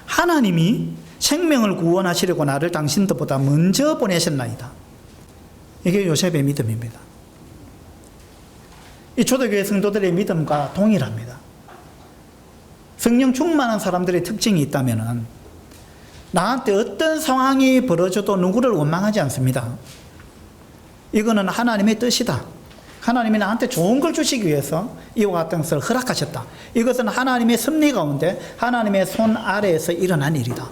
하나님이 생명을 구원하시려고 나를 당신들보다 먼저 보내셨나이다. 이게 요셉의 믿음입니다. 이 초대교회 성도들의 믿음과 동일합니다. 성령 충만한 사람들의 특징이 있다면 나한테 어떤 상황이 벌어져도 누구를 원망하지 않습니다. 이거는 하나님의 뜻이다. 하나님이 나한테 좋은 걸 주시기 위해서 이와 같은 것을 허락하셨다. 이것은 하나님의 섭리 가운데 하나님의 손 아래에서 일어난 일이다.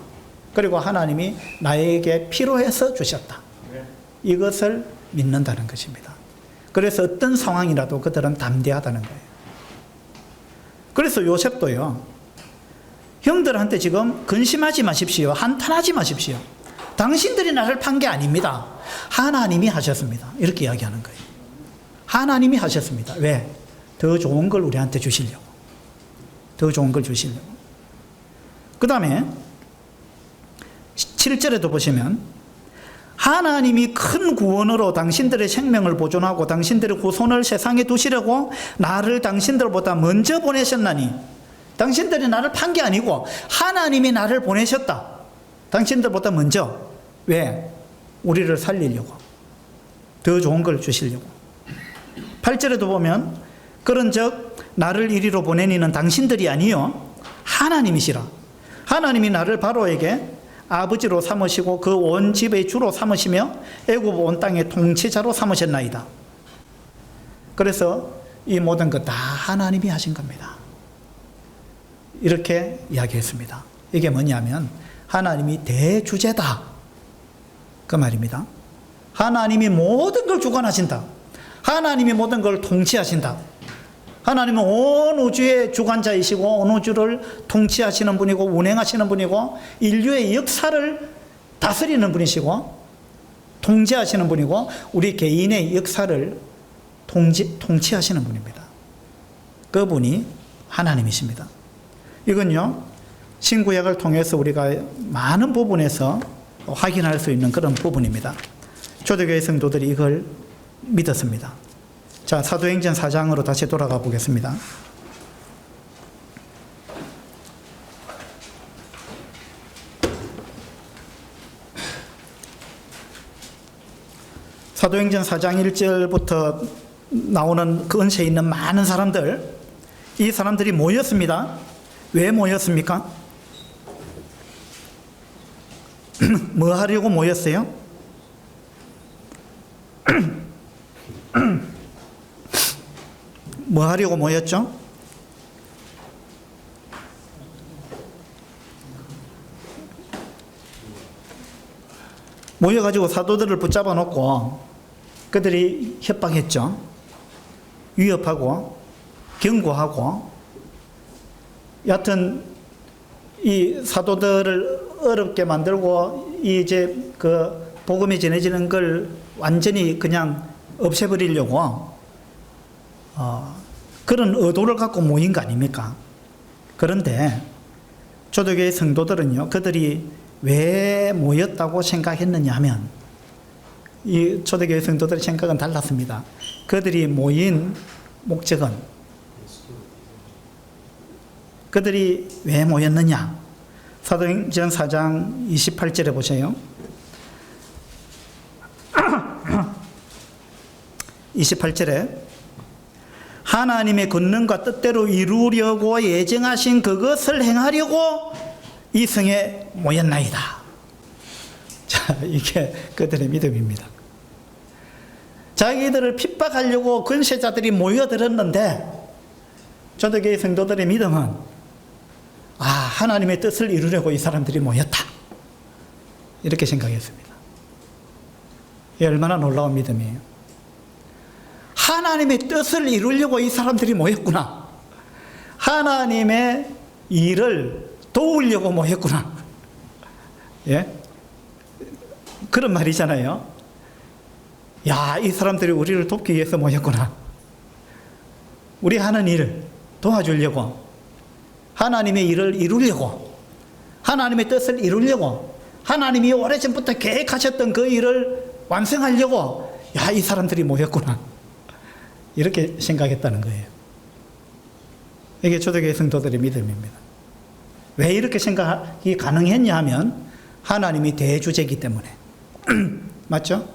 그리고 하나님이 나에게 필요해서 주셨다. 이것을 믿는다는 것입니다. 그래서 어떤 상황이라도 그들은 담대하다는 거예요. 그래서 요셉도요, 형들한테 지금 근심하지 마십시오. 한탄하지 마십시오. 당신들이 나를 판 게 아닙니다. 하나님이 하셨습니다. 이렇게 이야기하는 거예요. 하나님이 하셨습니다. 왜? 더 좋은 걸 우리한테 주시려고. 더 좋은 걸 주시려고. 그 다음에 7절에도 보시면 하나님이 큰 구원으로 당신들의 생명을 보존하고 당신들의 후손을 세상에 두시려고 나를 당신들보다 먼저 보내셨나니. 당신들이 나를 판 게 아니고 하나님이 나를 보내셨다. 당신들보다 먼저. 왜? 우리를 살리려고. 더 좋은 걸 주시려고. 8절에도 보면 그런즉 나를 이리로 보내니는 당신들이 아니요 하나님이시라. 하나님이 나를 바로에게 아버지로 삼으시고 그 온 집의 주로 삼으시며 애굽 온 땅의 통치자로 삼으셨나이다. 그래서 이 모든 것 다 하나님이 하신 겁니다. 이렇게 이야기했습니다. 이게 뭐냐면 하나님이 대주제다. 그 말입니다. 하나님이 모든 걸 주관하신다. 하나님이 모든 걸 통치하신다. 하나님은 온 우주의 주관자이시고 온 우주를 통치하시는 분이고 운행하시는 분이고 인류의 역사를 다스리는 분이시고 통제하시는 분이고 우리 개인의 역사를 통치하시는 분입니다. 그분이 하나님이십니다. 이건요, 신구약을 통해서 우리가 많은 부분에서 확인할 수 있는 그런 부분입니다. 초대교회 성도들이 이걸 믿었습니다. 자, 사도행전 4장으로 다시 돌아가 보겠습니다. 사도행전 4장 1절부터 나오는 그 은혜에 있는 많은 사람들, 이 사람들이 모였습니다. 왜 모였습니까? 뭐 하려고 모였어요? 뭐 하려고 모였죠? 모여가지고 사도들을 붙잡아 놓고 그들이 협박했죠. 위협하고 경고하고 여하튼 이 사도들을 어렵게 만들고 이제 그 복음이 전해지는 걸 완전히 그냥 없애버리려고 그런 의도를 갖고 모인 거 아닙니까? 그런데 초대교회 성도들은요, 그들이 왜 모였다고 생각했느냐 하면, 이 초대교회 성도들의 생각은 달랐습니다. 그들이 모인 목적은, 그들이 왜 모였느냐? 사도행전 4장 28절에 보세요. 28절에 하나님의 권능과 뜻대로 이루려고 예정하신 그것을 행하려고 이 성에 모였나이다. 자, 이게 그들의 믿음입니다. 자기들을 핍박하려고 권세자들이 모여들었는데 초대교회 성도들의 믿음은 하나님의 뜻을 이루려고 이 사람들이 모였다. 이렇게 생각했습니다. 이게 얼마나 놀라운 믿음이에요. 하나님의 뜻을 이루려고 이 사람들이 모였구나. 하나님의 일을 도우려고 모였구나. 예? 그런 말이잖아요. 야, 이 사람들이 우리를 돕기 위해서 모였구나. 우리 하는 일을 도와주려고, 하나님의 일을 이루려고, 하나님의 뜻을 이루려고, 하나님이 오래전부터 계획하셨던 그 일을 완성하려고, 야, 이 사람들이 모였구나. 이렇게 생각했다는 거예요. 이게 초대교회 성도들의 믿음입니다. 왜 이렇게 생각이 가능했냐 하면 하나님이 대주제이기 때문에. 맞죠?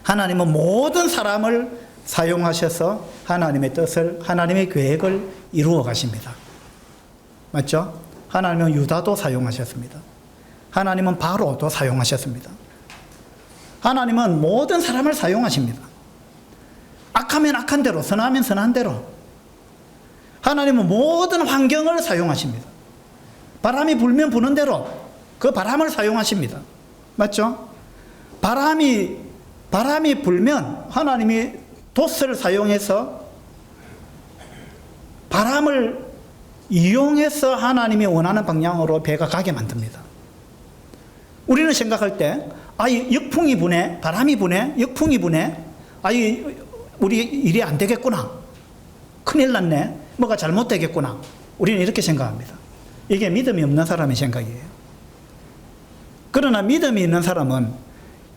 하나님은 모든 사람을 사용하셔서 하나님의 뜻을, 하나님의 계획을 이루어 가십니다. 맞죠? 하나님은 유다도 사용하셨습니다. 하나님은 바로도 사용하셨습니다. 하나님은 모든 사람을 사용하십니다. 악하면 악한 대로, 선하면 선한 대로. 하나님은 모든 환경을 사용하십니다. 바람이 불면 부는 대로 그 바람을 사용하십니다. 맞죠? 바람이 불면 하나님이 돛을 사용해서 바람을 이용해서 하나님이 원하는 방향으로 배가 가게 만듭니다. 우리는 생각할 때, 역풍이 부네, 바람이 부네, 역풍이 부네, 우리 일이 안 되겠구나. 큰일 났네. 뭐가 잘못되겠구나. 우리는 이렇게 생각합니다. 이게 믿음이 없는 사람의 생각이에요. 그러나 믿음이 있는 사람은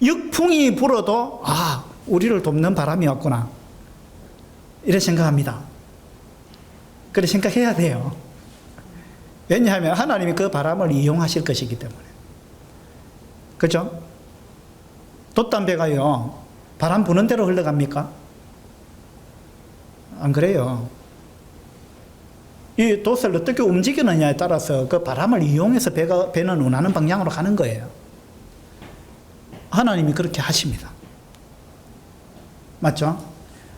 역풍이 불어도 우리를 돕는 바람이 왔구나. 이렇게 생각합니다. 그렇게 생각해야 돼요. 왜냐하면 하나님이 그 바람을 이용하실 것이기 때문에. 그죠? 돛담배가요, 바람 부는 대로 흘러갑니까? 안 그래요. 이 돛을 어떻게 움직이느냐에 따라서 그 바람을 이용해서 배는 원하는 방향으로 가는 거예요. 하나님이 그렇게 하십니다. 맞죠?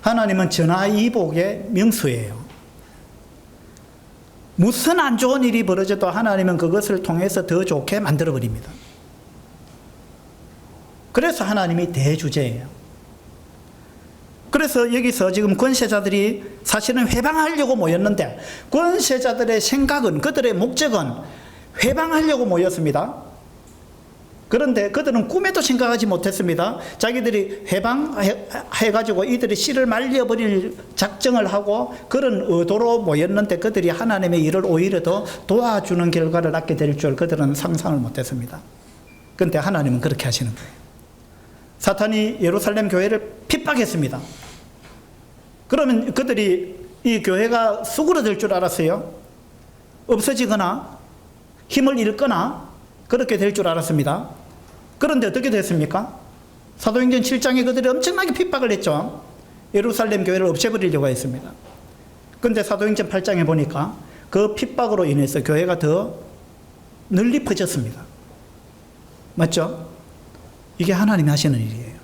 하나님은 전화위복의 명수예요. 무슨 안 좋은 일이 벌어져도 하나님은 그것을 통해서 더 좋게 만들어버립니다. 그래서 하나님이 대주제예요. 그래서 여기서 지금 권세자들이 사실은 회방하려고 모였는데, 권세자들의 생각은, 그들의 목적은 회방하려고 모였습니다. 그런데 그들은 꿈에도 생각하지 못했습니다. 자기들이 회방해가지고 이들이 씨를 말려버릴 작정을 하고 그런 의도로 모였는데, 그들이 하나님의 일을 오히려 더 도와주는 결과를 낳게 될 줄 그들은 상상을 못했습니다. 그런데 하나님은 그렇게 하시는 거예요. 사탄이 예루살렘 교회를 핍박했습니다. 그러면 그들이 이 교회가 수그러들 줄 알았어요. 없어지거나 힘을 잃거나 그렇게 될 줄 알았습니다. 그런데 어떻게 됐습니까? 사도행전 7장에 그들이 엄청나게 핍박을 했죠. 예루살렘 교회를 없애버리려고 했습니다. 그런데 사도행전 8장에 보니까 그 핍박으로 인해서 교회가 더 널리 퍼졌습니다. 맞죠? 이게 하나님이 하시는 일이에요.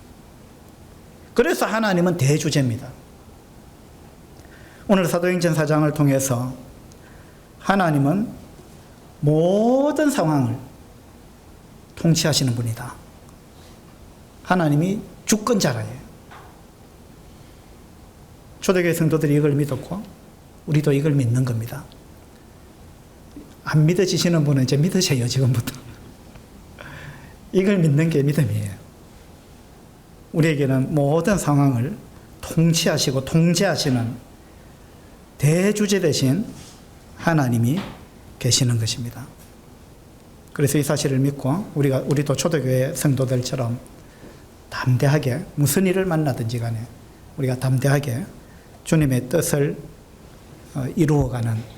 그래서 하나님은 대주제입니다. 오늘 사도행전 4장을 통해서 하나님은 모든 상황을 통치하시는 분이다. 하나님이 주권자라예요. 초대교회 성도들이 이걸 믿었고 우리도 이걸 믿는 겁니다. 안 믿어지시는 분은 이제 믿으세요. 지금부터. 이걸 믿는 게 믿음이에요. 우리에게는 모든 상황을 통치하시고 통제하시는 대주제 되신 하나님이 계시는 것입니다. 그래서 이 사실을 믿고 우리도 초대교회 성도들처럼 담대하게 무슨 일을 만나든지 간에 우리가 담대하게 주님의 뜻을 이루어가는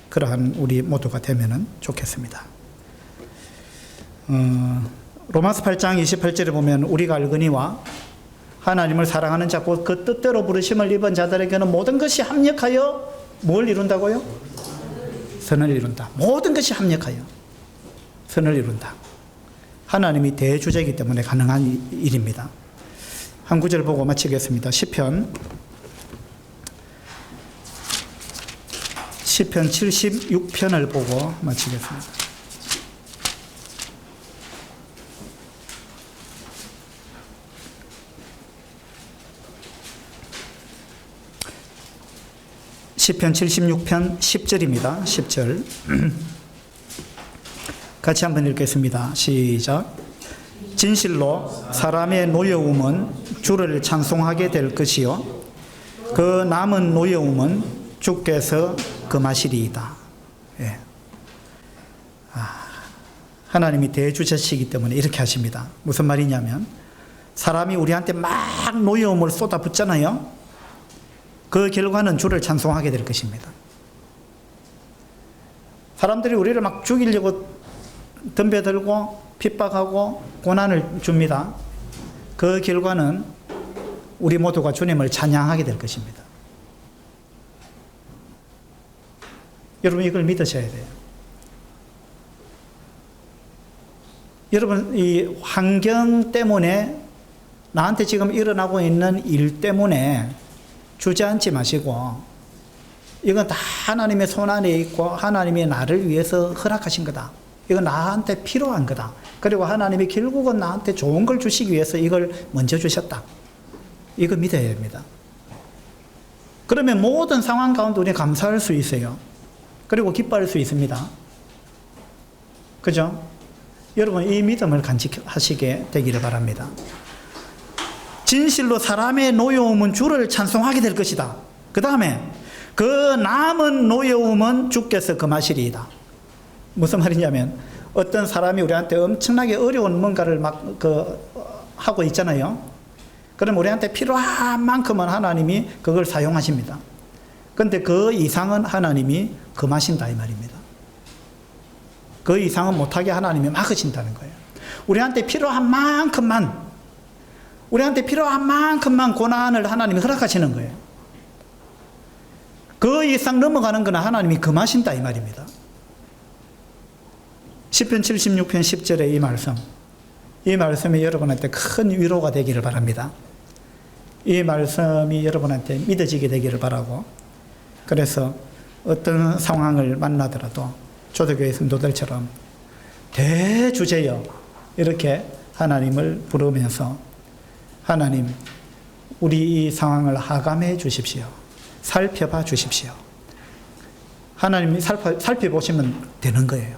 그러한 우리 모두가 되면 좋겠습니다. 로마서 8장 28절에 보면 우리가 알거니와 하나님을 사랑하는 자 곧 그 뜻대로 부르심을 입은 자들에게는 모든 것이 합력하여 뭘 이룬다고요? 선을 이룬다. 모든 것이 합력하여 선을 이룬다. 하나님이 대주제이기 때문에 가능한 일입니다. 한 구절 보고 마치겠습니다. 시편 76편을 보고 마치겠습니다. 시편 76편 10절입니다. 10절 같이 한번 읽겠습니다. 시작. 진실로 사람의 노여움은 주를 찬송하게 될 것이요 그 남은 노여움은 주께서 금하시리이다. 예. 하나님이 대주제시기 때문에 이렇게 하십니다. 무슨 말이냐면 사람이 우리한테 막 노여움을 쏟아붓잖아요. 그 결과는 주를 찬송하게 될 것입니다. 사람들이 우리를 막 죽이려고 덤벼들고 핍박하고 고난을 줍니다. 그 결과는 우리 모두가 주님을 찬양하게 될 것입니다. 여러분 이걸 믿으셔야 돼요. 여러분 이 환경 때문에 나한테 지금 일어나고 있는 일 때문에 주저앉지 마시고 이건 다 하나님의 손안에 있고 하나님이 나를 위해서 허락하신 거다. 이건 나한테 필요한 거다. 그리고 하나님이 결국은 나한테 좋은 걸 주시기 위해서 이걸 먼저 주셨다. 이거 믿어야 됩니다. 그러면 모든 상황 가운데 우리는 감사할 수 있어요. 그리고 기뻐할 수 있습니다. 그죠? 여러분 이 믿음을 간직하시게 되기를 바랍니다. 진실로 사람의 노여움은 주를 찬송하게 될 것이다. 그 다음에 그 남은 노여움은 주께서 금하시리이다. 무슨 말이냐면 어떤 사람이 우리한테 엄청나게 어려운 뭔가를 막 하고 있잖아요. 그럼 우리한테 필요한 만큼은 하나님이 그걸 사용하십니다. 그런데 그 이상은 하나님이 금하신다 이 말입니다. 그 이상은 못하게 하나님이 막으신다는 거예요. 우리한테 필요한 만큼만 고난을 하나님이 허락하시는 거예요. 그 이상 넘어가는 거는 하나님이 금하신다 이 말입니다. 시편 76편 10절의 이 말씀이 여러분한테 큰 위로가 되기를 바랍니다. 이 말씀이 여러분한테 믿어지게 되기를 바라고, 그래서 어떤 상황을 만나더라도 초대교회 성도들처럼 대주제여 이렇게 하나님을 부르면서 하나님 우리 이 상황을 하감해 주십시오. 살펴봐 주십시오. 하나님이 살펴보시면 되는 거예요.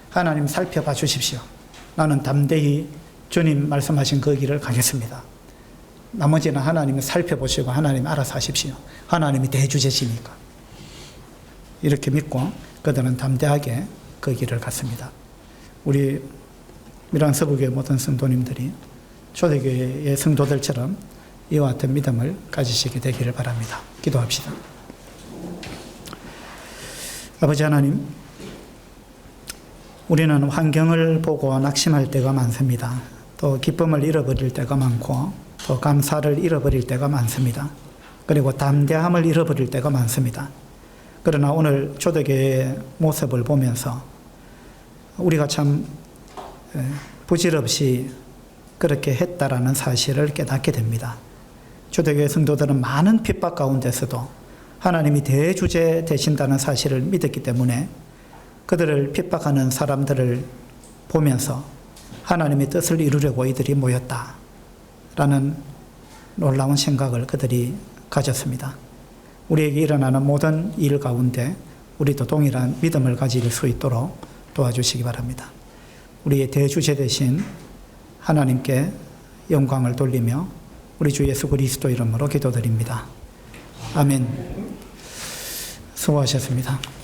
하나님 살펴봐 주십시오. 나는 담대히 주님 말씀하신 그 길을 가겠습니다. 나머지는 하나님이 살펴보시고 하나님 알아서 하십시오. 하나님이 대주제시니까. 이렇게 믿고 그들은 담대하게 그 길을 갔습니다. 우리 밀양 서부교회 모든 성도님들이 초대교회의 성도들처럼 이와 같은 믿음을 가지시게 되기를 바랍니다. 기도합시다. 아버지 하나님, 우리는 환경을 보고 낙심할 때가 많습니다. 또 기쁨을 잃어버릴 때가 많고 또 감사를 잃어버릴 때가 많습니다. 그리고 담대함을 잃어버릴 때가 많습니다. 그러나 오늘 초대교회의 모습을 보면서 우리가 참 부질없이 그렇게 했다라는 사실을 깨닫게 됩니다. 초대교회 성도들은 많은 핍박 가운데서도 하나님이 대주제 되신다는 사실을 믿었기 때문에 그들을 핍박하는 사람들을 보면서 하나님의 뜻을 이루려고 이들이 모였다라는 놀라운 생각을 그들이 가졌습니다. 우리에게 일어나는 모든 일 가운데 우리도 동일한 믿음을 가질 수 있도록 도와주시기 바랍니다. 우리의 대주제 되신 하나님께 영광을 돌리며 우리 주 예수 그리스도 이름으로 기도드립니다. 아멘. 수고하셨습니다.